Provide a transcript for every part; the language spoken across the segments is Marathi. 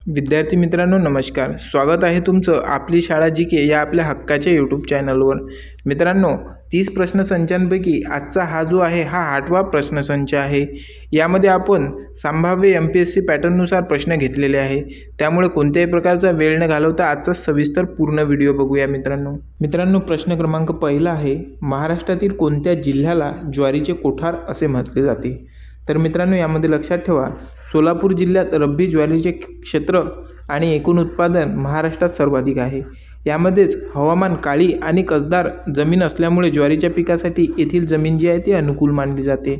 विद्यार्थी मित्रांनो नमस्कार. स्वागत आहे तुमचं आपली शाळा जीके या आपल्या हक्काच्या यूट्यूब चॅनलवर. मित्रांनो 30 प्रश्नसंचांपैकी आजचा हा जो आहे हा 8वा प्रश्नसंच आहे. यामध्ये आपण संभाव्य MPSC पॅटर्ननुसार प्रश्न घेतलेले आहे. त्यामुळे कोणत्याही प्रकारचा वेळ न घालवता आजचा सविस्तर पूर्ण व्हिडिओ बघूया मित्रांनो प्रश्न क्रमांक पहिला आहे, महाराष्ट्रातील कोणत्या जिल्ह्याला ज्वारीचे कोठार असे म्हटले जाते? तर मित्रांनो यामध्ये लक्षात ठेवा, सोलापूर जिल्ह्यात रब्बी ज्वारीचे क्षेत्र आणि एकूण उत्पादन महाराष्ट्रात सर्वाधिक आहे. यामध्येच हवामान काळी आणि कसदार जमीन असल्यामुळे ज्वारीच्या पिकासाठी येथील जमीन जी आहे ती अनुकूल मानली जाते.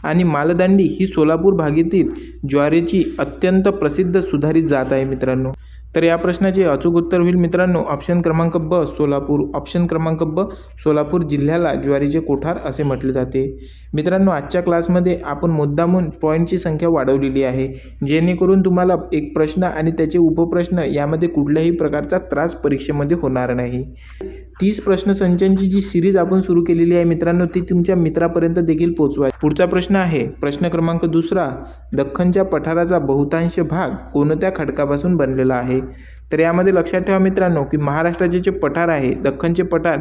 आणि मालदांडी ही सोलापूर भागातील ज्वारीची अत्यंत प्रसिद्ध सुधारित जात आहे मित्रांनो. तर या प्रश्नाचे अचूक उत्तर होईल मित्रांनो ऑप्शन क्रमांक ब सोलापूर. ऑप्शन क्रमांक ब सोलापूर जिल्ह्याला ज्वारीचे कोठार असे म्हटले जाते. मित्रांनो आजच्या क्लासमध्ये आपण मुद्दामून पॉईंटची संख्या वाढवलेली आहे, जेणेकरून तुम्हाला एक प्रश्न आणि त्याचे उपप्रश्न यामध्ये कुठल्याही प्रकारचा त्रास परीक्षेमध्ये होणार नाही. 30 प्रश्नसंचांची जी सिरीज आपण सुरू केलेली आहे मित्रांनो, ती तुमच्या मित्रापर्यंत देखील पोहोचवा. पुढचा प्रश्न आहे प्रश्न क्रमांक दुसरा, दख्खनच्या पठाराचा बहुतांश भाग कोणत्या खडकापासून बनलेला आहे? तर यामध्ये लक्षात ठेवा मित्रांनो की महाराष्ट्राचे जे पठार आहे, दख्खनचे पठार,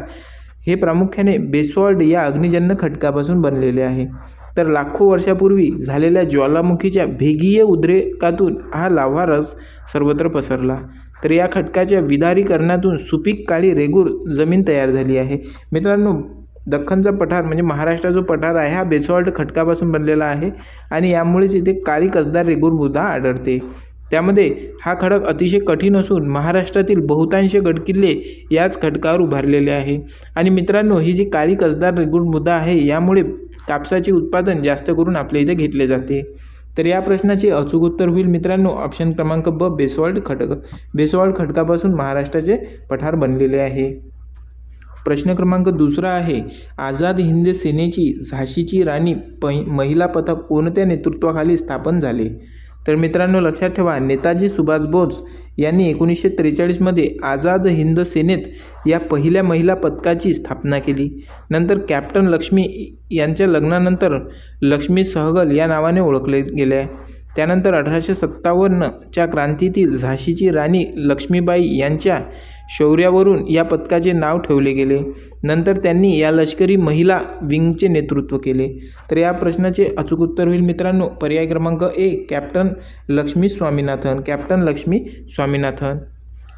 हे प्रामुख्याने बेसॉल्ट या अग्निजन्य खडकापासून बनलेले आहे. तर लाखो वर्षापूर्वी झालेल्या ज्वालामुखीच्या भेगीय उद्रेकातून हा लाव्हा रस सर्वत्र पसरला. तर या खडकाच्या विदारीकरणातून सुपीक काळी रेगूर जमीन तयार झाली आहे. मित्रांनो दख्खनचा पठार म्हणजे महाराष्ट्र जो पठार आहे हा बेसॉल्ट खडकापासून बनलेला आहे आणि यामुळेच इथे काळी कसदार रेगूर मृदा आढळते. त्यामध्ये हा खडक अतिशय कठीण असून महाराष्ट्रातील बहुतांश गडकिल्ले याच खडकावर उभारलेले आहे. आणि मित्रांनो ही जी काळी कसदार रेगूर मृदा आहे यामुळे कापसाचे उत्पादन जास्त करून आपल्या इथे घेतले जाते. तर या प्रश्नाचे अचूक उत्तर होईल मित्रांनो ऑप्शन क्रमांक ब बेसॉल्ट खडक. बेसॉल्ट खडकापासून महाराष्ट्राचे पठार बनलेले आहे. प्रश्न क्रमांक दुसरा आहे, आझाद हिंद सेनेची झाशीची राणी महिला पथक कोणत्या नेतृत्वाखाली स्थापन झाले? तर मित्रांनो लक्षात ठेवा, नेताजी सुभाष बोस यांनी 1943मध्ये आझाद हिंद सेनेत या पहिल्या महिला पथकाची स्थापना केली. नंतर कॅप्टन लक्ष्मी यांच्या लग्नानंतर लक्ष्मी सहगल या नावाने ओळखले गेले. त्यानंतर 1857च्या क्रांतीतील झाशीची राणी लक्ष्मीबाई यांच्या शौर्यावरून या पथकाचे नाव ठेवले गेले. नंतर त्यांनी या लष्करी महिला विंगचे नेतृत्व केले. तर या प्रश्नाचे अचूक उत्तर होईल मित्रांनो पर्याय क्रमांक ए कॅप्टन लक्ष्मी स्वामीनाथन. कॅप्टन लक्ष्मी स्वामीनाथन.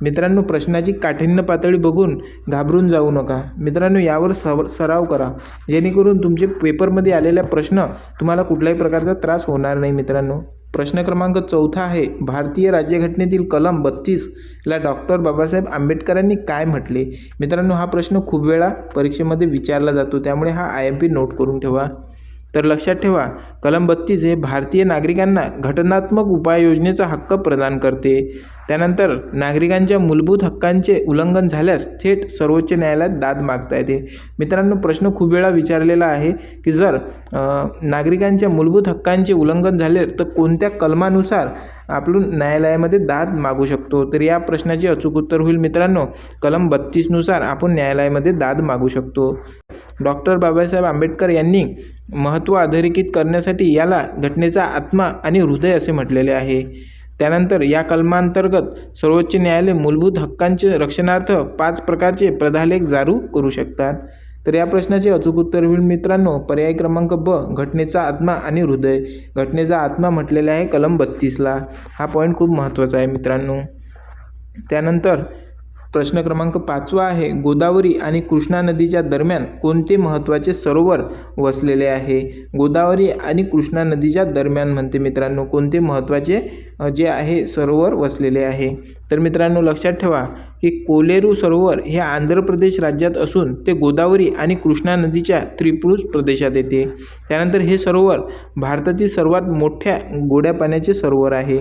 मित्रांनो प्रश्नाची काठिण्य पातळी बघून घाबरून जाऊ नका. मित्रांनो यावर सराव करा, जेणेकरून तुमचे पेपरमध्ये आलेल्या प्रश्न तुम्हाला कुठल्याही प्रकारचा त्रास होणार नाही मित्रांनो. प्रश्न क्रमांक चौथा आहे, भारतीय राज्यघटनेतील कलम 32ला डॉक्टर बाबासाहेब आंबेडकरांनी काय म्हटले? मित्रांनो हा प्रश्न खूप वेळा परीक्षेमध्ये विचारला जातो, त्यामुळे हा IMP नोट करून ठेवा. तर लक्षात ठेवा, कलम 32 हे भारतीय नागरिकांना घटनात्मक उपाययोजनेचा हक्क प्रदान करते. त्यानंतर नागरिकांच्या मूलभूत हक्कांचे उल्लंघन झाल्यास थेट सर्वोच्च न्यायालयात दाद मागता येते. मित्रांनो प्रश्न खूप वेळा विचारलेला आहे की जर नागरिकांच्या मूलभूत हक्कांचे उल्लंघन झाले तर कोणत्या कलमानुसार आपण न्यायालयामध्ये दाद मागू शकतो? तर या प्रश्नाचे अचूक उत्तर होईल मित्रांनो कलम 32नुसार आपण न्यायालयामध्ये दाद मागू शकतो. डॉक्टर बाबासाहेब आंबेडकर यांनी महत्त्व अधोरेखित करण्यासाठी याला घटनेचा आत्मा आणि हृदय असे म्हटलेले आहे. त्यानंतर या कलमांतर्गत सर्वोच्च न्यायालय मूलभूत हक्कांचे रक्षणार्थ 5 प्रकारचे प्रदालेख जारी करू शकतात. तर या प्रश्नाचे अचूक उत्तर होईल मित्रांनो पर्याय क्रमांक ब घटनेचा आत्मा आणि हृदय. घटनेचा आत्मा म्हटलेला आहे कलम 32ला. हा पॉईंट खूप महत्त्वाचा आहे मित्रांनो. त्यानंतर प्रश्न क्रमांक 5वा आहे, गोदावरी आणि कृष्णा नदीच्या दरम्यान कोणते महत्त्वाचे सरोवर वसलेले आहे? गोदावरी आणि कृष्णा नदीच्या दरम्यान म्हणते मित्रांनो कोणते महत्त्वाचे जे आहे सरोवर वसलेले आहे? तर मित्रांनो लक्षात ठेवा की कोलेरू सरोवर हे आंध्र प्रदेश राज्यात असून ते गोदावरी आणि कृष्णा नदीच्या त्रिपुरुष प्रदेशात येते. त्यानंतर हे सरोवर भारतातील सर्वात मोठ्या गोड्या पाण्याचे सरोवर आहे.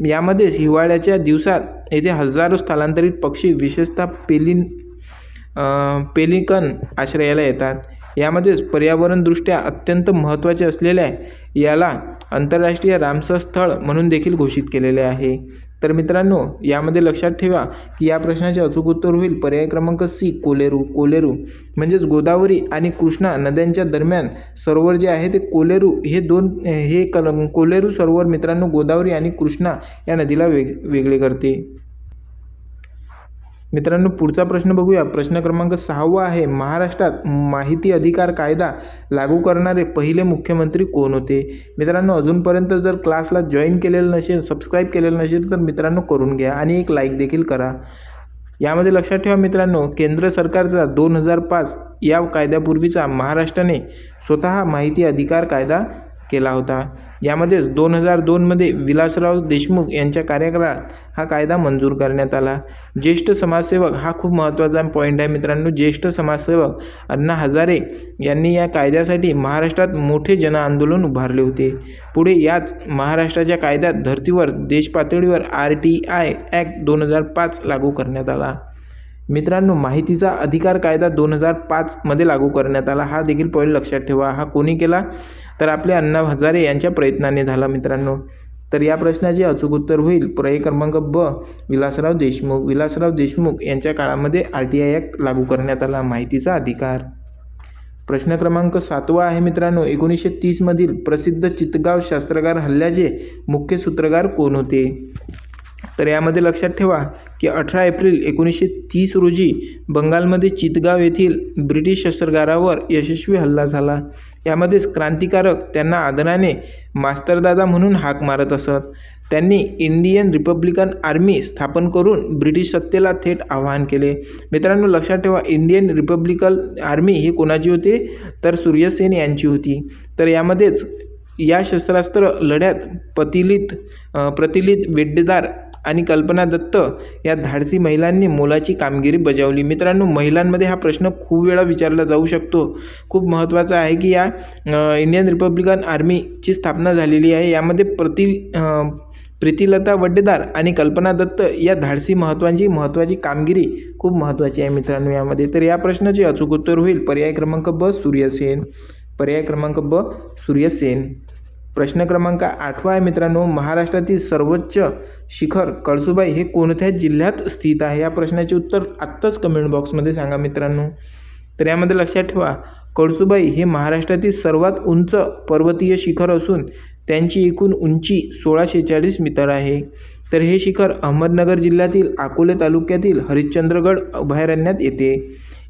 यामध्येच हिवाळ्याच्या दिवसात येथे हजारो स्थलांतरित पक्षी विशेषतः पेलिकन आश्रयाला येतात. यामध्येच पर्यावरणदृष्ट्या अत्यंत महत्त्वाचे असलेल्या याला आंतरराष्ट्रीय रामसर स्थळ म्हणून देखील घोषित केलेले आहे. तर मित्रांनो यामध्ये लक्षात ठेवा की या प्रश्नाचे अचूक उत्तर होईल पर्याय क्रमांक सी कोलेरू. कोलेरू म्हणजेच गोदावरी आणि कृष्णा नद्यांच्या दरम्यान सरोवर जे आहे ते कोलेरू हे कोलेरू सरोवर मित्रांनो गोदावरी आणि कृष्णा या नदीला वेगळे करते. मित्रांनो पुढचा प्रश्न बघूया. प्रश्न क्रमांक 6 आहे, महाराष्ट्रात माहिती अधिकार कायदा लागू करणारे पहिले मुख्यमंत्री कोण होते? मित्रांनो अजूनपर्यंत जर क्लासला जॉईन केलेलं नसेल, सबस्क्राईब केलेलं नसेल तर मित्रांनो करून घ्या आणि एक लाईक देखील करा. यामध्ये लक्षात ठेवा मित्रांनो केंद्र सरकारचा 2005 या कायद्यापूर्वीचा महाराष्ट्राने स्वतः माहिती अधिकार कायदा केला होता. यामध्येच 2002मध्ये विलासराव देशमुख यांच्या कार्यकाळात हा कायदा मंजूर करण्यात आला. ज्येष्ठ समाजसेवक हा खूप महत्त्वाचा पॉईंट आहे मित्रांनो. ज्येष्ठ समाजसेवक अण्णा हजारे यांनी या कायद्यासाठी महाराष्ट्रात मोठे जनआंदोलन उभारले होते. पुढे याच महाराष्ट्राच्या कायद्यात धर्तीवर देश पातळीवर RTI ॲक्ट 2005 लागू करण्यात आला. मित्रांनो माहितीचा अधिकार कायदा 2005मध्ये लागू करण्यात आला. हा देखील पॉईंट लक्षात ठेवा. हा कोणी केला तर आपले अण्णा हजारे यांच्या प्रयत्नाने झाला मित्रांनो. तर या प्रश्नाचे अचूक उत्तर होईल पर्याय क्रमांक ब विलासराव देशमुख. विलासराव देशमुख यांच्या काळामध्ये RTI ॲक्ट लागू करण्यात आला माहितीचा अधिकार. प्रश्न क्रमांक 7 आहे मित्रांनो 1930मधील प्रसिद्ध चितगाव शस्त्रागार हल्ल्याचे मुख्य सूत्रधार कोण होते? तर यामध्ये लक्षात ठेवा की 18 एप्रिल 1930 रोजी बंगालमध्ये चितगाव येथील ब्रिटिश शस्त्रागारावर यशस्वी हल्ला झाला. यामध्येच क्रांतिकारक त्यांना आदराने मास्तरदादा म्हणून हाक मारत असत. त्यांनी इंडियन रिपब्लिकन आर्मी स्थापन करून ब्रिटिश सत्तेला थेट आवाहन केले. मित्रांनो लक्षात ठेवा इंडियन रिपब्लिकन आर्मी ही कोणाची होती तर सूर्यसेन यांची होती. तर यामध्येच या शस्त्रास्त्र लढ्यात प्रतिलित वेड्डेदार आणि कल्पना दत्त या धाडसी महिलांनी मोलाची कामगिरी बजावली. मित्रांनो महिलांमध्ये हा प्रश्न खूप वेळा विचारला जाऊ शकतो. खूप महत्त्वाचा आहे की या इंडियन रिपब्लिकन आर्मीची स्थापना झालेली आहे. यामध्ये प्रीतिलता वड्डेदार आणि कल्पना दत्त या धाडसी महत्त्वाची कामगिरी खूप महत्त्वाची आहे मित्रांनो यामध्ये. तर या प्रश्नाचे अचूक उत्तर होईल पर्याय क्रमांक ब सूर्यसेन. पर्याय क्रमांक ब सूर्यसेन. प्रश्न क्रमांक 8 आहे मित्रांनो महाराष्ट्रातील सर्वोच्च शिखर कळसुबाई हे कोणत्या जिल्ह्यात स्थित आहे? या प्रश्नाचे उत्तर आत्ताच कमेंट बॉक्समध्ये सांगा मित्रांनो. तर यामध्ये लक्षात ठेवा कळसुबाई हे महाराष्ट्रातील सर्वात उंच पर्वतीय शिखर असून त्यांची एकूण उंची 1640 मीटर आहे. तर हे शिखर अहमदनगर जिल्ह्यातील अकोले तालुक्यातील हरिश्चंद्रगड अभयारण्यात येते.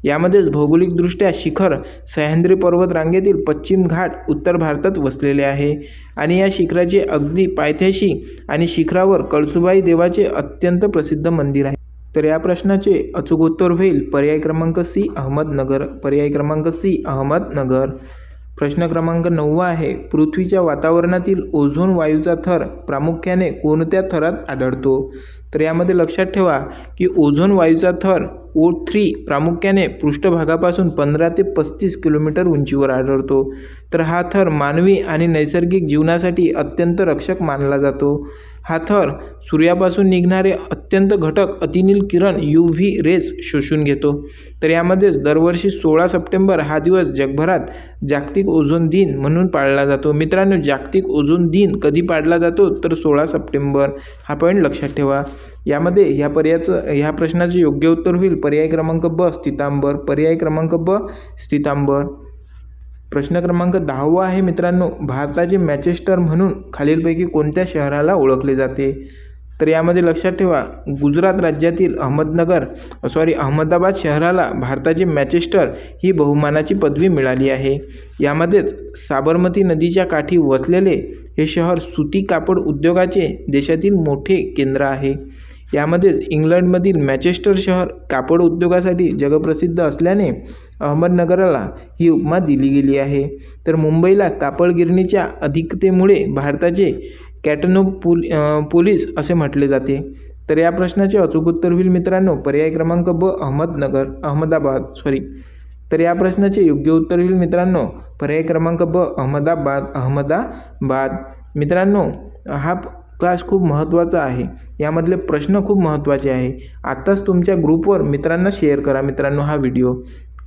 यामध्येच भौगोलिकदृष्ट्या शिखर सह्याद्री पर्वत रांगेतील पश्चिम घाट उत्तर भारतात वसलेले आहे आणि या शिखराचे अगदी पायथ्याशी आणि शिखरावर कळसुबाई देवाचे अत्यंत प्रसिद्ध मंदिर आहे. तर या प्रश्नाचे अचूक उत्तर होईल पर्याय क्रमांक सी अहमदनगर. पर्याय क्रमांक सी अहमदनगर. प्रश्न क्रमांक 9 आहे पृथ्वीच्या वातावरणातील ओझोन वायूचा थर प्रामुख्याने कोणत्या थरात आढळतो? तर यामध्ये लक्षात ठेवा की ओझोन वायूचा थर O3 प्रामुख्याने पृष्ठभागापासून 15 ते 35 किलोमीटर उंचीवर आढळतो. तर हा थर मानवी आणि नैसर्गिक जीवनासाठी अत्यंत रक्षक मानला जातो. हा थर सूर्यापासून निघणारे अत्यंत घटक अतिनील किरण UV रेज शोषून घेतो. तर यामध्येच दरवर्षी 16 सप्टेंबर हा दिवस जगभरात जागतिक ओझोन दिन म्हणून पाळला जातो. मित्रांनो जागतिक ओझोन दिन कधी पाळला जातो तर 16 सप्टेंबर. हा पॉईंट लक्षात ठेवा. यामध्ये ह्या प्रश्नाचे योग्य उत्तर होईल पर्याय क्रमांक ब स्थितांबर. पर्याय क्रमांक ब स्थितांबर. प्रश्न क्रमांक 10 आहे मित्रांनो भारताचे मँचेस्टर म्हणून खालीलपैकी कोणत्या शहराला ओळखले जाते? तर यामध्ये लक्षात ठेवा गुजरात राज्यातील अहमदाबाद शहराला भारताचे मँचेस्टर ही बहुमानाची पदवी मिळाली आहे. यामध्येच साबरमती नदीच्या काठी वसलेले हे शहर सुती कापड उद्योगाचे देशातील मोठे केंद्र आहे. यामध्येच इंग्लंडमधील मँचेस्टर शहर कापड उद्योगासाठी जगप्रसिद्ध असल्याने अहमदनगरला ही उपमा दिली गेली आहे. तर मुंबईला कापड गिरणीच्या अधिकतेमुळे भारताचे पोलिस असे म्हटले जाते. तर या प्रश्नाचे अचूक उत्तर होईल मित्रांनो पर्याय क्रमांक ब अहमदाबाद. तर या प्रश्नाचे योग्य उत्तर होईल मित्रांनो पर्याय क्रमांक ब अहमदाबाद. मित्रांनो हा क्लास खूप महत्त्वाचा आहे. यामधले प्रश्न खूप महत्त्वाचे आहे. आत्ताच तुमच्या ग्रुपवर मित्रांना शेअर करा मित्रांनो हा व्हिडिओ.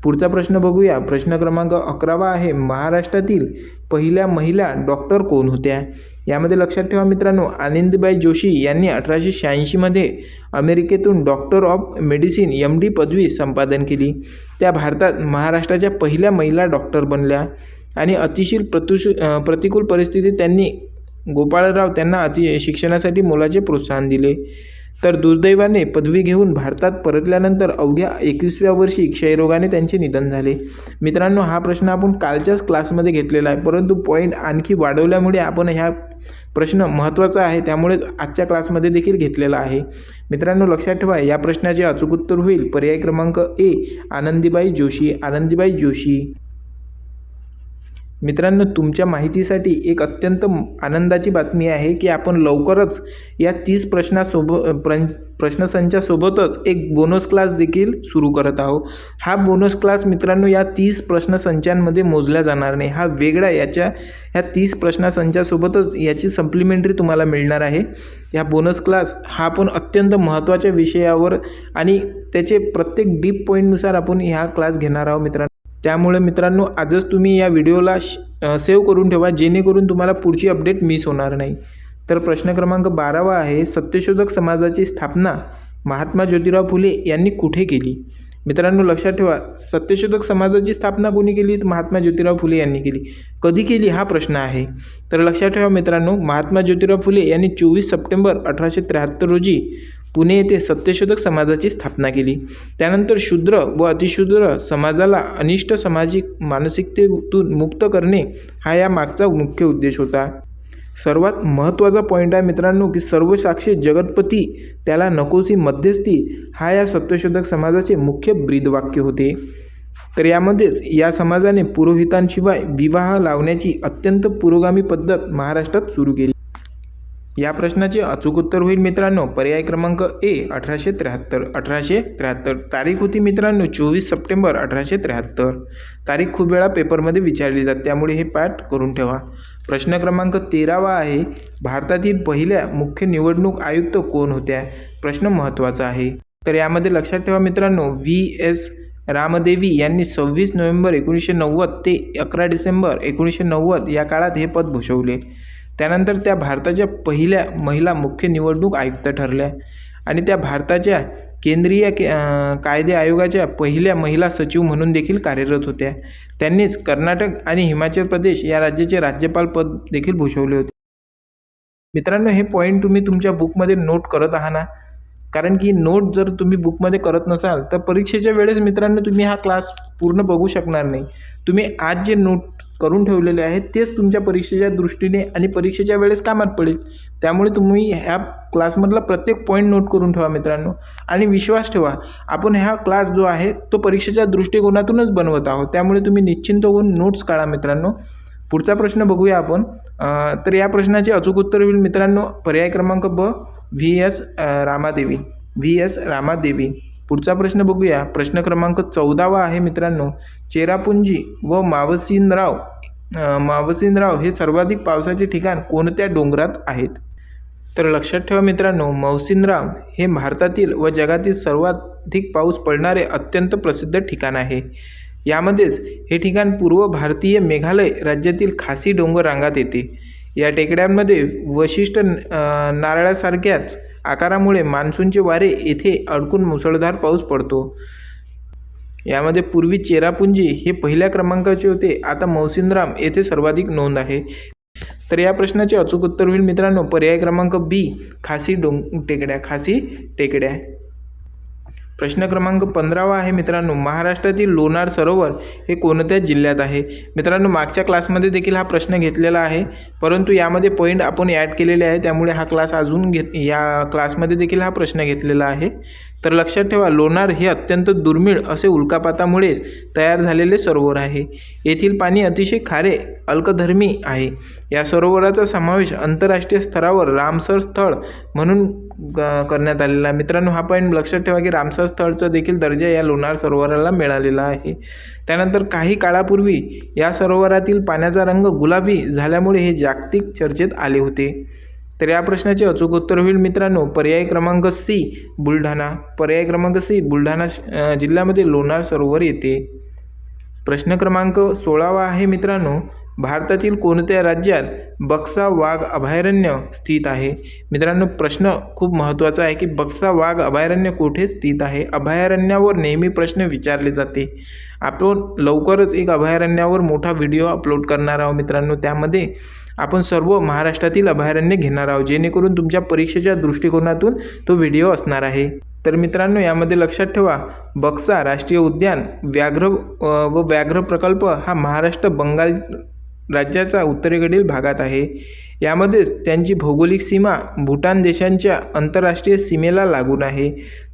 पुढचा प्रश्न बघूया. प्रश्न क्रमांक 11 आहे महाराष्ट्रातील पहिल्या महिला डॉक्टर कोण होत्या? यामध्ये लक्षात ठेवा मित्रांनो, आनंदीबाई जोशी यांनी 1886मध्ये अमेरिकेतून डॉक्टर ऑफ मेडिसिन MD पदवी संपादन केली. त्या भारतात महाराष्ट्राच्या पहिल्या महिला डॉक्टर बनल्या आणि अतिशय प्रतिकूल परिस्थितीत त्यांनी गोपाळराव त्यांना शिक्षणासाठी मोलाचे प्रोत्साहन दिले. तर दुर्दैवाने पदवी घेऊन भारतात परतल्यानंतर अवघ्या 21व्या वर्षी क्षयरोगाने त्यांचे निधन झाले. मित्रांनो, हा प्रश्न आपण कालच्याच क्लासमध्ये घेतलेला आहे, परंतु पॉईंट आणखी वाढवल्यामुळे आपण ह्या प्रश्न महत्त्वाचा आहे, त्यामुळेच आजच्या क्लासमध्ये देखील घेतलेला आहे. मित्रांनो, लक्षात ठेवा, या प्रश्नाचे अचूक उत्तर होईल पर्याय क्रमांक A, आनंदीबाई जोशी. आनंदीबाई जोशी. मित्रांनो, तुमच्या माहितीसाठी एक अत्यंत आनंदाची बातमी आहे की आपण लवकरच या 30 प्रश्नसंचासोबतच एक बोनस क्लास देखील सुरू करत आहोत. हा बोनस क्लास मित्रांनो या 30 प्रश्नसंचांमध्ये मोजला जाणार नाही. हा वेगळा ह्या 30 प्रश्नसंचासोबतच याची सप्लिमेंटरी तुम्हाला मिळणार आहे. या बोनस क्लास हा आपण अत्यंत महत्त्वाच्या विषयावर आणि त्याचे प्रत्येक डीप पॉईंटनुसार आपण ह्या क्लास घेणार आहोत मित्रांनो. त्यामुळे मित्रांनो, आजच तुम्ही या व्हिडिओला सेव्ह करून ठेवा, जेणेकरून तुम्हाला पुढची अपडेट मिस होणार नाही. तर प्रश्न क्रमांक 12 आहे, सत्यशोधक समाजाची स्थापना महात्मा ज्योतिराव फुले यांनी कुठे केली? मित्रांनो, लक्षात ठेवा, सत्यशोधक समाजाची स्थापना कोणी केली? तर महात्मा ज्योतिराव फुले यांनी केली. कधी केली हा प्रश्न आहे. तर लक्षात ठेवा मित्रांनो, महात्मा ज्योतिराव फुले यांनी 24 सप्टेंबर 1873 रोजी पुणे येथे सत्यशोधक समाजाची स्थापना केली. त्यानंतर शूद्र व अतिशूद्र समाजाला अनिष्ट सामाजिक मानसिकतेतून मुक्त करणे हा या मागचा मुख्य उद्देश होता. सर्वात महत्त्वाचा पॉईंट आहे मित्रांनो की सर्व साक्षी जगतपती त्याला नकोसी मध्यस्थी हा या सत्यशोधक समाजाचे मुख्य ब्रीदवाक्य होते. तर यामध्येच या समाजाने पुरोहितांशिवाय विवाह लावण्याची अत्यंत पुरोगामी पद्धत महाराष्ट्रात सुरू केली. या प्रश्नाचे अचूक उत्तर होईल मित्रांनो पर्याय क्रमांक A, 1873. तारीख होती मित्रांनो 24 सप्टेंबर 1873. तारीख खूप वेळा पेपरमध्ये विचारली जाते, त्यामुळे हे पाठ करून ठेवा. प्रश्न क्रमांक 13 आहे, भारतातील पहिल्या मुख्य निवडणूक आयुक्त कोण होत्या? प्रश्न महत्त्वाचा आहे. तर यामध्ये लक्षात ठेवा मित्रांनो, V.S. रामदेवी यांनी 26 नोव्हेंबर 1990 ते 11 डिसेंबर 1990 या काळात हे पद भूषवले. त्यानंतर त्या भारताच्या पहिल्या महिला मुख्य निवडणूक आयुक्त ठरल्या आणि त्या भारताच्या केंद्रीय कायदे आयोगाच्या पहिल्या महिला सचिव म्हणून देखील कार्यरत होत्या. त्यांनीच कर्नाटक आणि हिमाचल प्रदेश या राज्याचे राज्यपाल पद देखील भूषवले होते. मित्रांनो, हे पॉईंट तुम्ही तुमच्या बुकमध्ये नोट करत आहात ना? कारण की नोट जर तुम्ही बुकमध्ये करत नसाल तर परीक्षेच्या वेळेस मित्रांनो तुम्ही हा क्लास पूर्ण बघू शकणार नाही. तुम्ही आज जे नोट करून ठेवलेले आहेत तेच तुमच्या परीक्षेच्या दृष्टीने आणि परीक्षेच्या वेळेस कामात पडेल. त्यामुळे तुम्ही ह्या क्लासमधला प्रत्येक पॉईंट नोट करून ठेवा मित्रांनो. आणि विश्वास ठेवा, आपण हा क्लास जो आहे तो परीक्षेच्या दृष्टिकोनातूनच बनवत आहोत. त्यामुळे तुम्ही निश्चिंत होऊन नोट्स काढा मित्रांनो. पुढचा प्रश्न बघूया आपण. तर या प्रश्नाचे अचूक उत्तर होईल मित्रांनो पर्याय क्रमांक B, V.S. रामादेवी. पुढचा प्रश्न बघूया. प्रश्न क्रमांक 14 आहे मित्रांनो, चेरापुंजी व मावसीनराव हे सर्वाधिक पावसाचे ठिकाण कोणत्या डोंगरात आहेत? तर लक्षात ठेवा मित्रांनो, मौसिनराम हे भारतातील व जगातील सर्वाधिक पाऊस पडणारे अत्यंत प्रसिद्ध ठिकाण आहे. यामध्येच हे ठिकाण पूर्व भारतीय मेघालय राज्यातील खासी डोंगर रांगात येते. या टेकड्यांमध्ये वशिष्ठ नारळासारख्याच आकारामुळे मान्सूनचे वारे येथे अडकून मुसळधार पाऊस पडतो. यामध्ये पूर्वी चेरापुंजी हे पहिल्या क्रमांकाचे होते, आता मौसिनराम येथे सर्वाधिक नोंद आहे. तर या प्रश्नाचे अचूक उत्तर होईल मित्रांनो पर्याय क्रमांक B, खासी टेकड्या. प्रश्न क्रमांक 15 आहे मित्रांनो, महाराष्ट्रातील लोणार सरोवर हे कोणत्या जिल्ह्यात आहे? मित्रांनो, मागच्या क्लासमध्ये देखील हा प्रश्न घेतलेला आहे, परंतु यामध्ये पॉईंट आपण ॲड केलेले आहे, त्यामुळे हा क्लास अजून या क्लासमध्ये देखील हा प्रश्न घेतलेला आहे. तर लक्षात ठेवा, लोणार हे अत्यंत दुर्मिळ असे उल्कापातामुळेच तयार झालेले सरोवर आहे. येथील पाणी अतिशय खारे अल्कधर्मी आहे. या सरोवराचा समावेश आंतरराष्ट्रीय स्तरावर रामसर स्थळ म्हणून करण्यात आलेला आहे. मित्रांनो, हा पॉईंट लक्षात ठेवा की रामसर स्थळचा देखील दर्जा या लोणार सरोवराला मिळालेला आहे. त्यानंतर काही काळापूर्वी या सरोवरातील पाण्याचा रंग गुलाबी झाल्यामुळे हे जागतिक चर्चेत आले होते. तर या प्रश्नाचे अचूक उत्तर होईल मित्रांनो पर्याय क्रमांक C, बुलढाणा जिल्ह्यामध्ये लोणार सरोवर येते. प्रश्न क्रमांक 16 आहे मित्रांनो, भारतातील कोणत्या राज्यात बक्सा वाघ अभयारण्य स्थित आहे? मित्रांनो, प्रश्न खूप महत्त्वाचा आहे की बक्सा वाघ अभयारण्य कुठे स्थित आहे. अभयारण्यावर नेहमी प्रश्न विचारले जाते. आपण लवकरच एक अभयारण्यावर मोठा व्हिडिओ अपलोड करणार आहोत मित्रांनो. त्यामध्ये आपण सर्व महाराष्ट्रातील अभयारण्य घेणार आहोत, जेणेकरून तुमच्या परीक्षेच्या दृष्टिकोनातून तो व्हिडिओ असणार आहे. तर मित्रांनो, यामध्ये लक्षात ठेवा, बक्सा राष्ट्रीय उद्यान व्याघ्र प्रकल्प हा महाराष्ट्र बंगाल राज्याचा उत्तरेकडील भागात आहे. यामध्येच त्यांची भौगोलिक सीमा भूटान देशांच्या आंतरराष्ट्रीय सीमेला लागून आहे.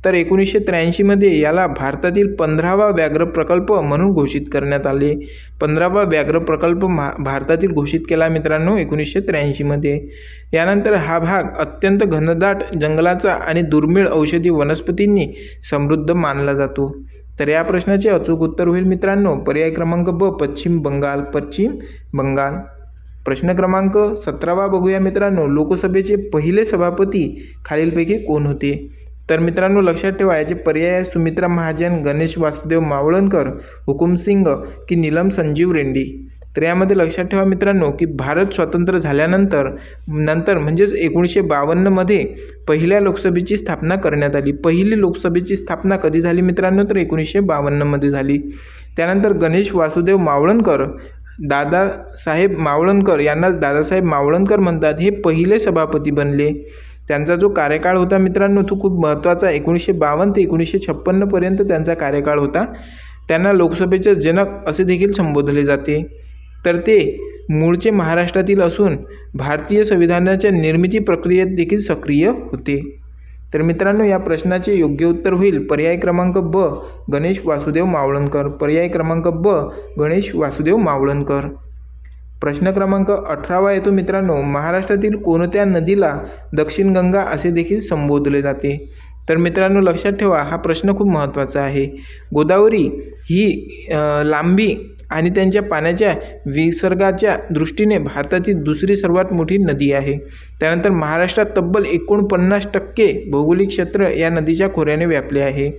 तर 1983मध्ये याला भारतातील 15वा व्याघ्र प्रकल्प म्हणून घोषित करण्यात आले. 15वा व्याघ्र प्रकल्प भारतातील घोषित केला मित्रांनो 1983मध्ये. यानंतर हा भाग अत्यंत घनदाट जंगलाचा आणि दुर्मिळ औषधी वनस्पतींनी समृद्ध मानला जातो. तर या प्रश्नाचे अचूक उत्तर होईल मित्रांनो पर्याय क्रमांक ब, पश्चिम बंगाल. पश्चिम बंगाल. प्रश्न क्रमांक 17 बघूया मित्रांनो. लोकसभेचे पहिले सभापती खालीलपैकी कोण होते? तर मित्रांनो, लक्षात ठेवा, याचे पर्याय आहे सुमित्रा महाजन, गणेश वासुदेव मावळणकर, हुकुमसिंग की नीलम संजीव रेड्डी. तर यामध्ये लक्षात ठेवा मित्रांनो की भारत स्वतंत्र झाल्यानंतर म्हणजेच 1952मध्ये पहिल्या लोकसभेची स्थापना करण्यात आली. पहिली लोकसभेची स्थापना कधी झाली मित्रांनो? तर 1952मध्ये झाली. त्यानंतर गणेश वासुदेव मावळणकर, दादासाहेब मावळणकर यांनाच दादासाहेब मावळणकर म्हणतात, हे पहिले सभापती बनले. त्यांचा जो कार्यकाळ होता मित्रांनो तो खूप महत्त्वाचा. 1952 ते 1956पर्यंत त्यांचा कार्यकाळ होता. त्यांना लोकसभेचे जनक असे देखील संबोधले जाते. तर ते मूळचे महाराष्ट्रातील असून भारतीय संविधानाच्या निर्मिती प्रक्रियेत देखील सक्रिय होते. तर मित्रांनो, या प्रश्नाचे योग्य उत्तर होईल पर्याय क्रमांक ब, गणेश वासुदेव मावळणकर. पर्याय क्रमांक ब, गणेश वासुदेव मावळणकर. प्रश्न क्रमांक 18 येतो मित्रांनो. महाराष्ट्रातील कोणत्या नदीला दक्षिण गंगा असे देखील संबोधले जाते? तर मित्रांनो, लक्षात ठेवा, हा प्रश्न खूप महत्त्वाचा आहे. गोदावरी ही लांबी आणि त्यांच्या पाण्याच्या विसर्गाच्या दृष्टीने भारतातील दुसरी सर्वात मोठी नदी आहे. त्यानंतर महाराष्ट्रात तब्बल 49% भौगोलिक क्षेत्र या नदीच्या खोऱ्याने व्यापले आहे.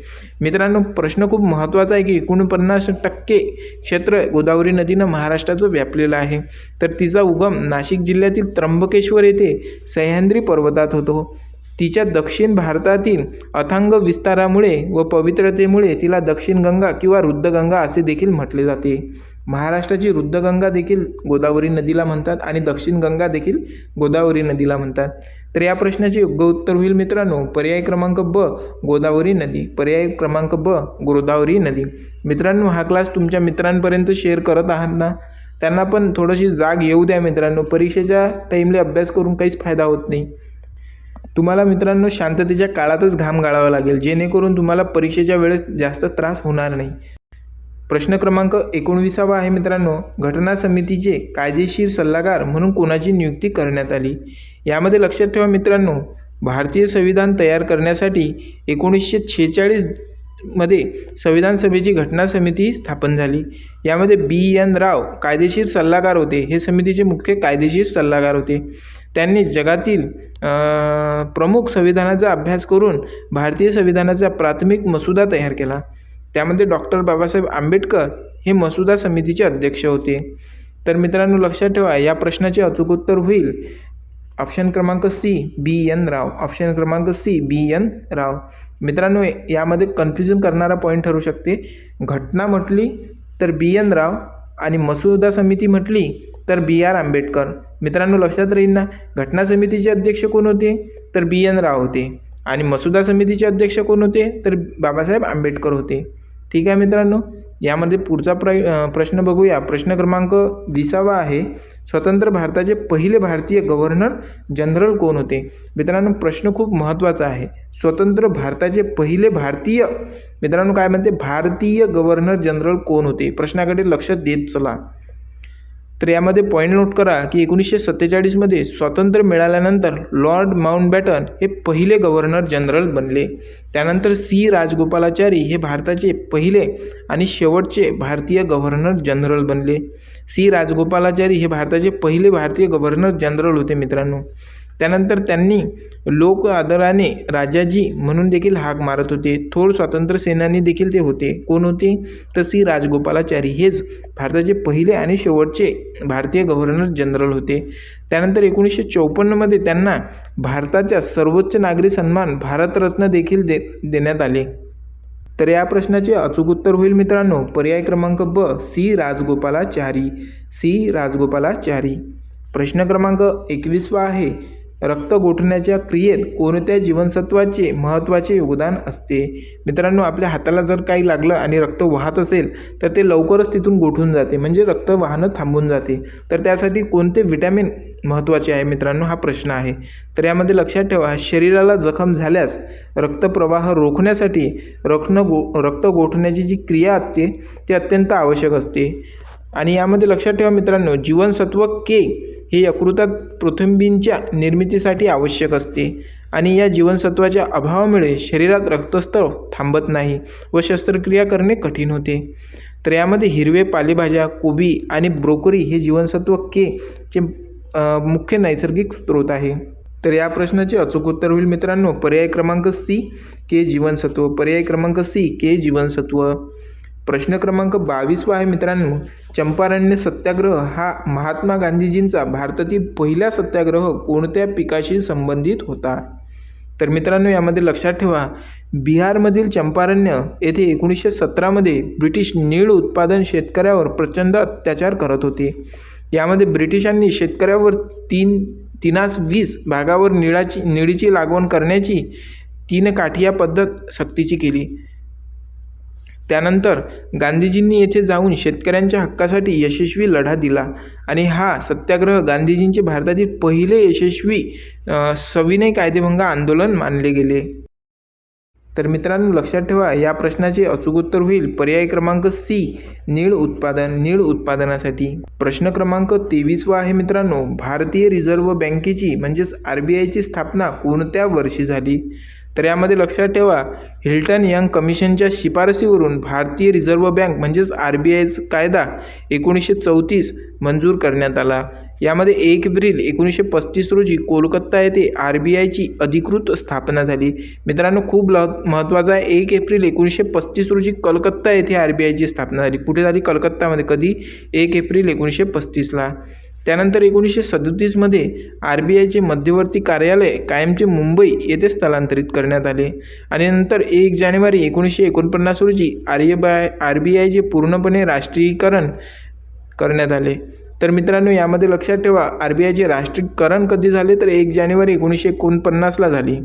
मित्रांनो, प्रश्न खूप महत्त्वाचा आहे की 49% क्षेत्र गोदावरी नदीनं महाराष्ट्राचं व्यापलेलं आहे. तर तिचा उगम नाशिक जिल्ह्यातील त्र्यंबकेश्वर येथे सह्याद्री पर्वतात होतो. तिच्या दक्षिण भारतातील अथांग विस्तारामुळे व पवित्रतेमुळे तिला दक्षिण गंगा किंवा रुद्रगंगा असे देखील म्हटले जाते. महाराष्ट्राची रुद्रगंगा देखील गोदावरी नदीला म्हणतात आणि दक्षिण गंगा देखील गोदावरी नदीला म्हणतात. तर या प्रश्नाचे योग्य उत्तर होईल मित्रांनो पर्याय क्रमांक ब, गोदावरी नदी. पर्याय क्रमांक ब, गोदावरी नदी. मित्रांनो, हा क्लास तुमच्या मित्रांपर्यंत शेअर करत आहात ना, त्यांना पण थोडीशी जाग येऊ द्या मित्रांनो. परीक्षेच्या टाईमला अभ्यास करून काहीच फायदा होत नाही. तुम्हाला मित्रांनो शांततेच्या काळातच घाम गाळावा लागेल, जेणेकरून तुम्हाला परीक्षेच्या वेळेस जास्त त्रास होणार नाही. प्रश्न क्रमांक 19 आहे मित्रांनो. घटना समितीचे कायदेशीर सल्लागार म्हणून कोणाची नियुक्ती करण्यात आली? यामध्ये लक्षात ठेवा मित्रांनो, भारतीय संविधान तयार करण्यासाठी 1946मध्ये संविधान सभेची घटना समिती स्थापन झाली. यामध्ये B.N. राव कायदेशीर सल्लागार होते. हे समितीचे मुख्य कायदेशीर सल्लागार होते. त्यांनी जगातील प्रमुख संविधानाचा अभ्यास करून भारतीय संविधानाचा प्राथमिक मसुदा तयार केला. त्यामध्ये डॉक्टर बाबासाहेब आंबेडकर हे मसुदा समितीचे अध्यक्ष होते. तर मित्रांनो, लक्षात ठेवा, या प्रश्नाचे अचूक उत्तर होईल ऑप्शन क्रमांक सी, B.N. राव. ऑप्शन क्रमांक सी, B.N. राव. मित्रांनो, यामध्ये कन्फ्युजन करणारा पॉईंट ठरू शकते. घटना म्हटली तर B.N. राव आणि मसुदा समिती म्हटली तर B.R. आंबेडकर. मित्रांनो, लक्षात राहील ना, घटना समितीचे अध्यक्ष कोण होते? तर B.N. राव होते. आणि मसुदा समितीचे अध्यक्ष कोण होते? तर बाबासाहेब आंबेडकर होते. ठीक आहे मित्रांनो, यामध्ये पुढचा प्रश्न बघूया. प्रश्न क्रमांक 20 आहे. स्वतंत्र भारताचे पहिले भारतीय गव्हर्नर जनरल कोण होते? मित्रांनो, प्रश्न खूप महत्त्वाचा आहे. स्वतंत्र भारताचे पहिले भारतीय, मित्रांनो काय म्हणते, भारतीय गव्हर्नर जनरल कोण होते? प्रश्नाकडे लक्ष देत चला. तर यामध्ये पॉईंट नोट करा की 1947मध्ये स्वातंत्र्य मिळाल्यानंतर लॉर्ड माउंटबॅटन हे पहिले गव्हर्नर जनरल बनले. त्यानंतर C. राजगोपालाचारी हे भारताचे पहिले आणि शेवटचे भारतीय गव्हर्नर जनरल बनले. C. राजगोपालाचारी हे भारताचे पहिले भारतीय गव्हर्नर जनरल होते मित्रांनो. त्यानंतर त्यांनी लोक आदराने राजाजी म्हणून देखील हाक मारत होते. थोर स्वातंत्र्य सेनानी देखील ते होते. कोण होते तर सी राजगोपालाचारी. हेच भारताचे पहिले आणि शेवटचे भारतीय गव्हर्नर जनरल होते. त्यानंतर 1954मध्ये त्यांना भारताच्या सर्वोच्च नागरी सन्मान भारतरत्न देखील देण्यात आले. तर या प्रश्नाचे अचूक उत्तर होईल मित्रांनो पर्याय क्रमांक ब सी राजगोपालाचारी. सी राजगोपालाचारी. प्रश्न क्रमांक 21 आहे, रक्त गोठण्याच्या क्रियेत कोणत्या जीवनसत्वाचे महत्त्वाचे योगदान असते? मित्रांनो, आपल्या हाताला जर काही लागलं आणि रक्त वाहत असेल तर ते लवकरच तिथून गोठून जाते, म्हणजे रक्त वाहनं थांबून जाते. तर त्यासाठी कोणते विटॅमिन महत्त्वाचे आहे मित्रांनो, हा प्रश्न आहे. तर यामध्ये लक्षात ठेवा, शरीराला जखम झाल्यास रक्तप्रवाह रोखण्यासाठी रक्त गोठण्याची जी क्रिया असते ती अत्यंत आवश्यक असते. आणि यामध्ये लक्षात ठेवा मित्रांनो, जीवनसत्व के हे यकृतात प्रथिनबींच्या निर्मितीसाठी आवश्यक असते आणि या जीवनसत्वाच्या अभावामुळे शरीरात रक्तस्त्राव थांबत नाही व शस्त्रक्रिया करणे कठीण होते. तर यामध्ये हिरवे पालेभाज्या, कोबी आणि ब्रोकोली हे जीवनसत्व के चे मुख्य नैसर्गिक स्रोत आहे. तर या प्रश्नाचे अचूक उत्तर होईल मित्रांनो पर्याय क्रमांक सी के जीवनसत्व. पर्याय क्रमांक सी के जीवनसत्व. प्रश्न क्रमांक 22 आहे मित्रांनो, चंपारण्य सत्याग्रह हा महात्मा गांधीजींचा भारतातील पहिला सत्याग्रह कोणत्या पिकाशी संबंधित होता? तर मित्रांनो, यामध्ये लक्षात ठेवा, बिहारमधील चंपारण्य येथे 1917मध्ये ब्रिटिश नीळ उत्पादन शेतकऱ्यावर प्रचंड अत्याचार करत होते. यामध्ये ब्रिटिशांनी शेतकऱ्यावर 3-20 भागावर निळीची लागवड करण्याची 3 काठिया पद्धत सक्तीची केली. त्यानंतर गांधीजींनी येथे जाऊन शेतकऱ्यांच्या हक्कासाठी यशस्वी लढा दिला आणि हा सत्याग्रह गांधीजींचे भारतातील पहिले यशस्वी सविनय कायदेभंग आंदोलन मानले गेले. तर मित्रांनो, लक्षात ठेवा, या प्रश्नाचे अचूक उत्तर होईल पर्याय क्रमांक सी नीळ उत्पादन. नीळ उत्पादनासाठी. प्रश्न क्रमांक 23 आहे मित्रांनो, भारतीय रिझर्व्ह बँकेची म्हणजेच RBIची स्थापना कोणत्या वर्षी झाली? तर यामध्ये लक्षात ठेवा, हिल्टन यंग कमिशनच्या शिफारसीवरून भारतीय रिझर्व्ह बँक म्हणजेच RBIचा कायदा 1934 मंजूर करण्यात आला. यामध्ये 1 एप्रिल 1935 रोजी कोलकाता येथे RBIची अधिकृत स्थापना झाली. मित्रांनो, खूप महत्त्वाचा आहे, 1 एप्रिल 1935 रोजी कलकत्ता येथे RBIची स्थापना झाली. कुठे झाली? कलकत्तामध्ये. कधी? 1 एप्रिल 1935ला. त्यानंतर 1937मध्ये RBIचे मध्यवर्ती कार्यालय कायमचे मुंबई येथे स्थलांतरित करण्यात आले आणि नंतर 1 जानेवारी 1949 रोजी RBIचे पूर्णपणे राष्ट्रीयकरण करण्यात आले. तर मित्रांनो, यामध्ये लक्षात ठेवा, RBIचे राष्ट्रीयकरण कधी झाले? तर 1 जानेवारी 1949ला झाली.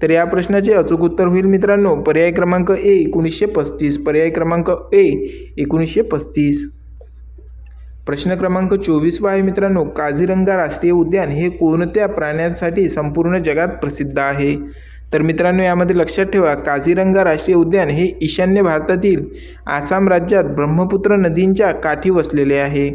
तर या प्रश्नाचे अचूक उत्तर होईल मित्रांनो पर्याय क्रमांक ए 1935. पर्याय क्रमांक ए 1935. प्रश्न क्रमांक 24 आहे मित्रांनो, काझीरंगा राष्ट्रीय उद्यान हे कोणत्या प्राण्यांसाठी संपूर्ण जगात प्रसिद्ध आहे? तर मित्रांनो, यामध्ये लक्षात ठेवा, काझीरंगा राष्ट्रीय उद्यान हे ईशान्य भारतातील आसाम राज्यात ब्रह्मपुत्र नदीच्या काठी वसलेले आहे.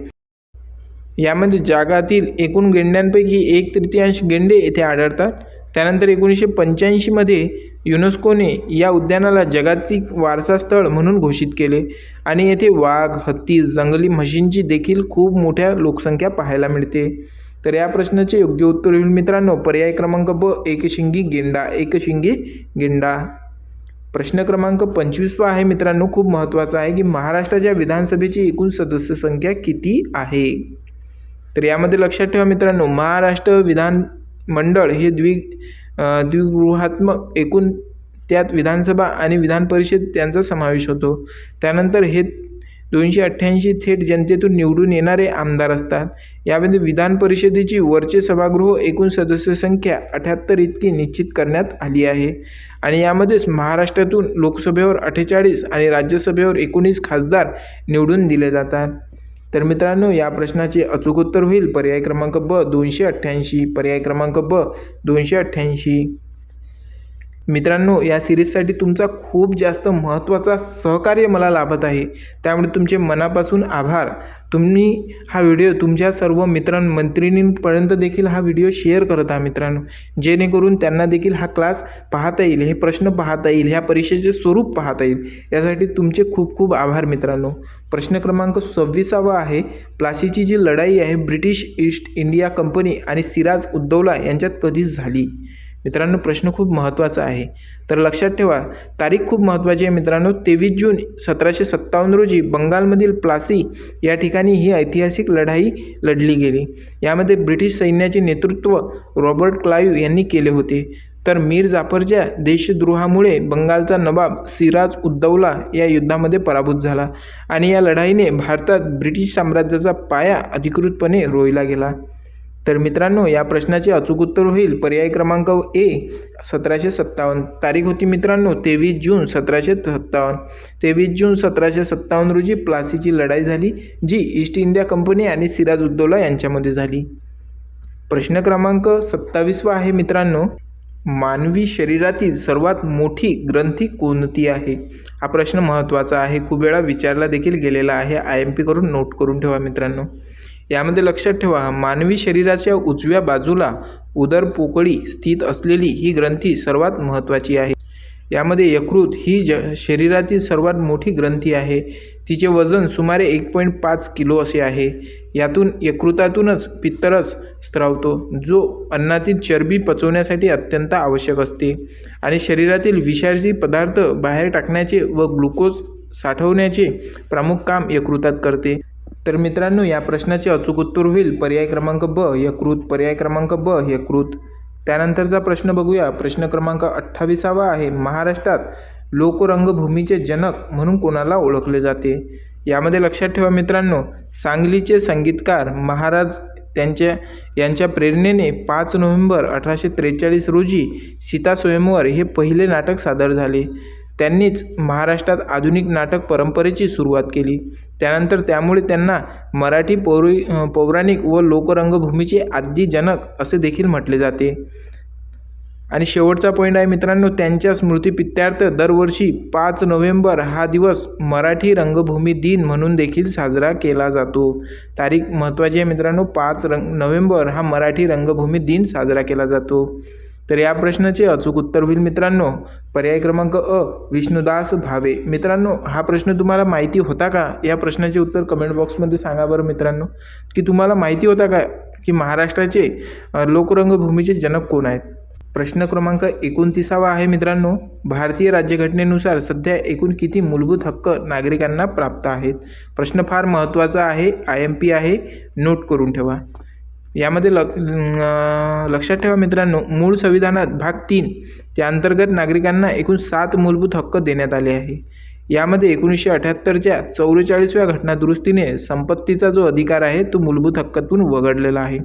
यामध्ये जगातील एकूण गेंड्यांपैकी 1/3 गेंडे येथे आढळतात. त्यानंतर 1985मध्ये युनेस्कोने या उद्यानाला जागतिक वारसा स्थळ म्हणून घोषित केले आणि येथे वाघ, हत्ती, जंगली म्हशींची देखील खूप मोठ्या लोकसंख्या पाहायला मिळते. तर या प्रश्नाचे योग्य उत्तर होईल मित्रांनो पर्याय क्रमांक ब एकशिंगी गेंडा. एकशिंगी गेंडा. प्रश्न क्रमांक 25 आहे मित्रांनो, खूप महत्त्वाचा आहे की महाराष्ट्राच्या विधानसभेची एकूण सदस्य संख्या किती आहे? तर यामध्ये लक्षात ठेवा मित्रांनो, महाराष्ट्र विधानमंडळ हे द्विगृहात्मक एकूण त्यात विधानसभा आणि विधान परिषद यांचा समावेश होतो. त्यानंतर हे 288 थेट जनतेतून निवडून येणारे आमदार असतात. यामध्ये विधान परिषदेची वरचे सभागृह एकूण सदस्य संख्या 78 इतकी निश्चित करण्यात आली आहे आणि यामध्येच महाराष्ट्रातून लोकसभेवर 48 आणि राज्यसभेवर 19 खासदार निवडून दिले जातात. तर मित्रांनो, या प्रश्नाचे अचूक उत्तर होईल पर्याय क्रमांक ब 288. पर्याय क्रमांक ब 288. मित्रांनो, या सिरीजसाठी तुमचा खूप जास्त महत्त्वाचा सहकार्य मला लाभत आहे, त्यामुळे तुमचे मनापासून आभार. तुम्ही हा व्हिडिओ तुमच्या सर्व मैत्रिणींपर्यंत देखील हा व्हिडिओ शेअर करत आहात मित्रांनो, जेणेकरून त्यांना देखील हा क्लास पाहता येईल, हे प्रश्न पाहता येईल, ह्या परीक्षेचे स्वरूप पाहता येईल. यासाठी तुमचे खूप खूप आभार मित्रांनो. प्रश्न क्रमांक 26 आहे, प्लासीची जी लढाई आहे ब्रिटिश ईस्ट इंडिया कंपनी आणि सिराज उद्दौला यांच्यात कधी झाली? मित्रांनो, प्रश्न खूप महत्त्वाचा आहे, तर लक्षात ठेवा. तारीख खूप महत्त्वाची आहे मित्रांनो. 23 जून 1757 रोजी बंगालमधील प्लासी या ठिकाणी ही ऐतिहासिक लढाई लढली गेली. यामध्ये ब्रिटिश सैन्याचे नेतृत्व रॉबर्ट क्लाइव्ह यांनी केले होते. तर मीर जाफरच्या देशद्रोहामुळे बंगालचा नवाब सिराज उद्दौला या युद्धामध्ये पराभूत झाला आणि या लढाईने भारतात ब्रिटिश साम्राज्याचा पाया अधिकृतपणे रोवला गेला. तर मित्रांनो, या प्रश्नाचे अचूक उत्तर होईल पर्याय क्रमांक ए 1757. तारीख होती मित्रांनो 23 जून 1757. 23 जून 1757 रोजी प्लासीची लढाई झाली, जी ईस्ट इंडिया कंपनी आणि सिराज उद्दौला यांच्यामध्ये झाली. प्रश्न क्रमांक 27 आहे मित्रांनो, मानवी शरीरातील सर्वात मोठी ग्रंथी कोणती आहे? हा प्रश्न महत्त्वाचा आहे, खूप वेळा विचारला देखील गेलेला आहे. IMP करून नोट करून ठेवा मित्रांनो. यामध्ये लक्षात ठेवा, मानवी शरीराच्या उजव्या बाजूला उदर पोकळी स्थित असलेली ही ग्रंथी सर्वात महत्त्वाची आहे. यामध्ये यकृत ही शरीरातील सर्वात मोठी ग्रंथी आहे. तिचे वजन सुमारे 1.5 किलो असे आहे. यकृतातूनच पित्तरस स्रावतो, जो अन्नातील चरबी पचवण्यासाठी अत्यंत आवश्यक असते आणि शरीरातील विषारी पदार्थ बाहेर टाकण्याचे व ग्लुकोज साठवण्याचे प्रमुख काम यकृतात करते. तर मित्रांनो, या प्रश्नाचे अचूक उत्तर होईल पर्याय क्रमांक ब यकृत. पर्याय क्रमांक ब यकृत. त्यानंतरचा प्रश्न बघूया. प्रश्न क्रमांक 28 आहे, महाराष्ट्रात लोकरंगभूमीचे जनक म्हणून कोणाला ओळखले जाते? यामध्ये लक्षात ठेवा मित्रांनो, सांगलीचे संगीतकार महाराज यांच्या प्रेरणेने 5 नोव्हेंबर 1843 रोजी सीता स्वयंवर हे पहिले नाटक सादर झाले. त्यांनीच महाराष्ट्रात आधुनिक नाटक परंपरेची सुरुवात केली. त्यानंतर त्यामुळे त्यांना मराठी पौराणिक व लोकरंगभूमीचे आद्य जनक असे देखील म्हटले जाते. आणि शेवटचा पॉईंट आहे मित्रांनो, त्यांच्या स्मृतिप्रित्यर्थ दरवर्षी 5 नोव्हेंबर हा दिवस मराठी रंगभूमी दिन म्हणून देखील साजरा केला जातो. तारीख महत्त्वाची आहे मित्रांनो, 5 नोव्हेंबर हा मराठी रंगभूमी दिन साजरा केला जातो. तर या प्रश्नाचे अचूक उत्तर होईल मित्रांनो पर्याय क्रमांक अ विष्णुदास भावे. मित्रांनो, हा प्रश्न तुम्हाला माहिती होता का? या प्रश्नाचे उत्तर कमेंट बॉक्समध्ये सांगा बरं मित्रांनो, की तुम्हाला माहिती होता का की महाराष्ट्राचे लोकरंगभूमीचे जनक कोण आहेत? प्रश्न क्रमांक 29 आहे मित्रांनो, भारतीय राज्यघटनेनुसार सध्या एकूण किती मूलभूत हक्क नागरिकांना प्राप्त आहेत? प्रश्न फार महत्त्वाचा आहे, IMP आहे, नोट करून ठेवा. यामध्ये लक्षात ठेवा मित्रांनो, मूळ संविधानात भाग 3 त्या अंतर्गत नागरिकांना एकूण 7 मूलभूत हक्क देण्यात आले आहे. यामध्ये 1978च्या 44व्या घटनादुरुस्तीने संपत्तीचा जो अधिकार आहे तो मूलभूत हक्कातून वगळलेला आहे.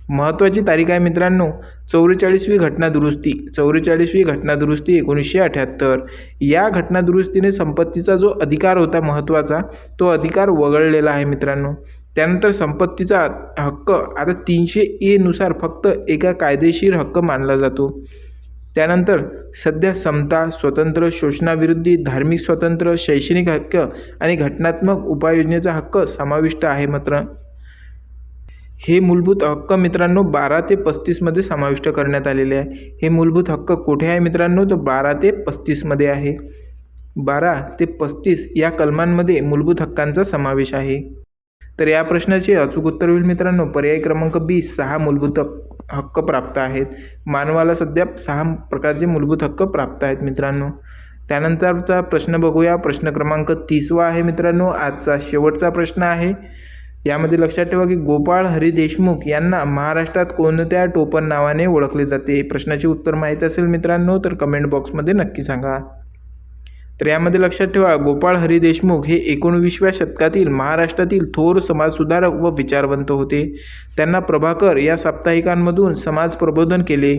महत्त्वाची तारीख आहे मित्रांनो, 44वी घटनादुरुस्ती 1978. या घटनादुरुस्तीने संपत्तीचा जो अधिकार होता महत्त्वाचा, तो अधिकार वगळलेला आहे मित्रांनो. त्यानंतर संपत्तीचा हक्क आता 300A नुसार फक्त एका कायदेशीर हक्क मानला जातो. त्यानंतर सध्या समता, स्वतंत्र, शोषणाविरोधी, धार्मिक स्वातंत्र्य, शैक्षणिक हक्क आणि घटनात्मक उपाययोजनेचा हक्क समाविष्ट आहे. मात्र हे मूलभूत हक्क मित्रांनो 12 ते 35 मध्ये समाविष्ट करण्यात आलेले आहे. हे मूलभूत हक्क कुठे आहे मित्रांनो? तर 12 ते 35 मध्ये आहे. 12 ते 35 या कलमांमध्ये मूलभूत हक्कांचा समावेश आहे. तर या प्रश्नाचे अचूक उत्तर होईल मित्रांनो पर्याय क्रमांक बी 6 मूलभूत हक्क प्राप्त आहेत. मानवाला सध्या 6 प्रकारचे मूलभूत हक्क प्राप्त आहेत मित्रांनो. त्यानंतरचा प्रश्न बघूया. प्रश्न क्रमांक 30 आहे मित्रांनो, आजचा शेवटचा प्रश्न आहे. यामध्ये लक्षात ठेवा की गोपाळ हरी देशमुख यांना महाराष्ट्रात कोणत्या टोपण नावाने ओळखले जाते? प्रश्नाचे उत्तर माहीत असेल मित्रांनो तर कमेंट बॉक्समध्ये नक्की सांगा. तर यामध्ये लक्षात ठेवा, गोपाळ हरी देशमुख हे 19व्या शतकातील महाराष्ट्रातील थोर समाजसुधारक व विचारवंत होते. त्यांना प्रभाकर या साप्ताहिकांमधून समाज प्रबोधन केले.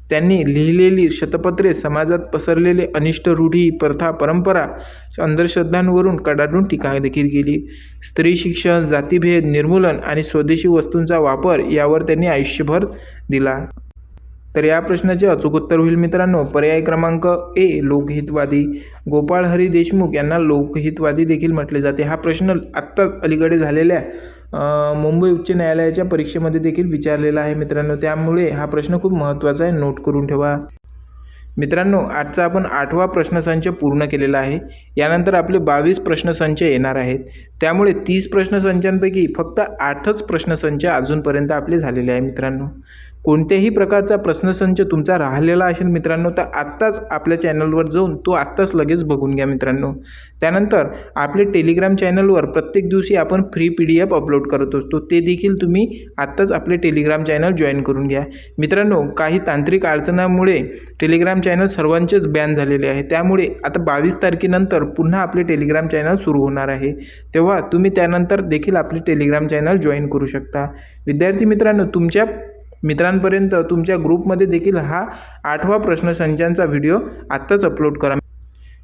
त्यांनी लिहिलेली शतपत्रे समाजात पसरलेले अनिष्ट रूढी, प्रथा, परंपरा, अंधश्रद्धांवरून कडाडून टीका देखील केली. स्त्री शिक्षण, जातीभेद निर्मूलन आणि स्वदेशी वस्तूंचा वापर यावर त्यांनी आयुष्यभर दिला. तर या प्रश्नाचे अचूक उत्तर होईल मित्रांनो पर्याय क्रमांक ए लोकहितवादी. गोपाळ हरी देशमुख यांना लोकहितवादी देखील म्हटले जाते. हा प्रश्न आत्ताच अलीकडे झालेल्या मुंबई उच्च न्यायालयाच्या परीक्षेमध्ये देखील विचारलेला आहे मित्रांनो, त्यामुळे हा प्रश्न खूप महत्त्वाचा आहे, नोट करून ठेवा. मित्रांनो आजचा आपण 8वा प्रश्नसंच पूर्ण केलेला आहे. यानंतर आपले 22 प्रश्नसंच येणार आहेत. त्यामुळे 30 प्रश्नसंचांपैकी फक्त 8च प्रश्नसंच अजूनपर्यंत आपले झालेले आहे मित्रांनो. कोणत्याही प्रकारचा प्रश्नसंच तुमचा राहिलेला असेल मित्रांनो तर आत्ताच आपल्या चॅनलवर जाऊन तो आत्ताच लगेच बघून घ्या मित्रांनो. त्यानंतर आपले टेलिग्राम चॅनलवर प्रत्येक दिवशी आपण फ्री PDF अपलोड करत असतो, ते देखील तुम्ही आत्ताच आपले टेलिग्राम चॅनल जॉईन करून घ्या मित्रांनो. काही तांत्रिक अडचणांमुळे टेलिग्राम चॅनल सर्वांचेच बॅन झालेले आहे, त्यामुळे आता 22 तारखेनंतर पुन्हा आपले टेलिग्राम चॅनल सुरू होणार आहे, तेव्हा तुम्ही त्यानंतर देखील आपले टेलिग्राम चॅनल जॉईन करू शकता. विद्यार्थी मित्रांनो तुमच्या मित्रांपर्यंत तुमच्या ग्रुपमध्ये देखील हा 8वा प्रश्नसंचांचा व्हिडिओ आत्ताच अपलोड करा,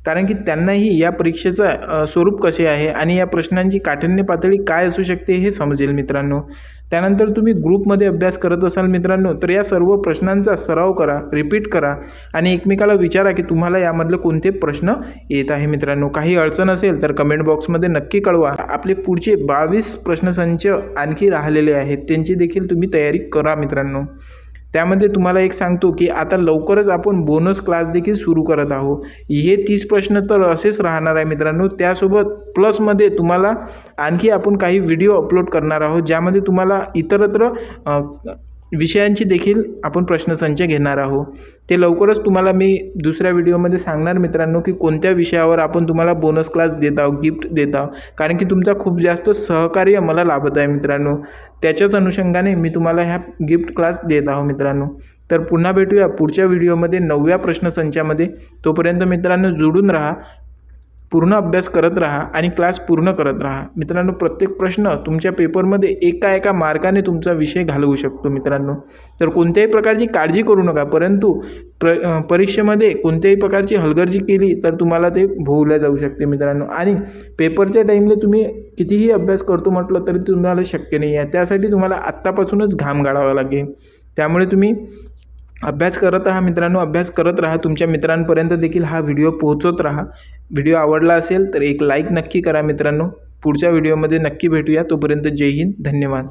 कारण की त्यांनाही या परीक्षेचं स्वरूप कसे आहे आणि या प्रश्नांची काठिण्य पातळी काय असू शकते हे समजेल मित्रांनो. त्यानंतर तुम्ही ग्रुपमध्ये अभ्यास करत असाल मित्रांनो तर या सर्व प्रश्नांचा सराव करा, रिपीट करा आणि एकमेकाला विचारा की तुम्हाला यामधले कोणते प्रश्न येत आहे मित्रांनो. काही अडचण असेल तर कमेंट बॉक्समध्ये नक्की कळवा. आपले पुढचे 22 प्रश्नसंच आणखी राहिलेले आहेत, त्यांची देखील तुम्ही तयारी करा मित्रांनो. त्यामध्ये तुम्हाला एक सांगतो की आता लवकरच आपण बोनस क्लास देखील सुरू करत आहोत. हे 30 प्रश्न तर असेच राहणार आहे मित्रांनो, त्यासोबत प्लसमध्ये तुम्हाला आणखी आपण काही व्हिडिओ अपलोड करणार आहोत, ज्यामध्ये तुम्हाला इतरत्र विषयांची देखील आपण प्रश्नसंच घेणार आहोत. ते लवकरच तुम्हाला मी दुसऱ्या व्हिडिओमध्ये सांगणार मित्रांनो की कोणत्या विषयावर आपण तुम्हाला बोनस क्लास देत आहोत, गिफ्ट देत आहोत, कारण की तुमचा खूप जास्त सहकार्य मला लाभत आहे मित्रांनो. त्याच्याच अनुषंगाने मी तुम्हाला ह्या गिफ्ट क्लास देत आहोत मित्रांनो. तर पुन्हा भेटूया पुढच्या व्हिडिओमध्ये 9व्या प्रश्नसंचामध्ये. तोपर्यंत मित्रांनो जुळून राहा, पूर्ण अभ्यास करत राहा आणि क्लास पूर्ण करत राहा मित्रांनो. प्रत्येक प्रश्न तुमच्या पेपरमध्ये एका मार्काने तुमचा विषय घालवू शकतो मित्रांनो. तर कोणत्याही प्रकारची काळजी करू नका, परंतु परीक्षेमध्ये कोणत्याही प्रकारची हलगर्जी केली तर तुम्हाला ते भोवल्या जाऊ शकते मित्रांनो. आणि पेपरच्या टाईमला तुम्ही कितीही अभ्यास करतो म्हटलं तरी तुम्हाला शक्य नाही आहे, त्यासाठी तुम्हाला आत्तापासूनच घाम गाळावा लागेल. त्यामुळे तुम्ही अभ्यास करत राहा मित्रांनो, अभ्यास करत राहा. तुमच्या मित्रांपर्यंत देखील हा व्हिडिओ पोहोचवत राहा. व्हिडिओ आवडला असेल तर एक लाईक नक्की करा मित्रांनो. पुढच्या व्हिडिओमध्ये नक्की भेटूया. तोपर्यंत जय हिंद, धन्यवाद.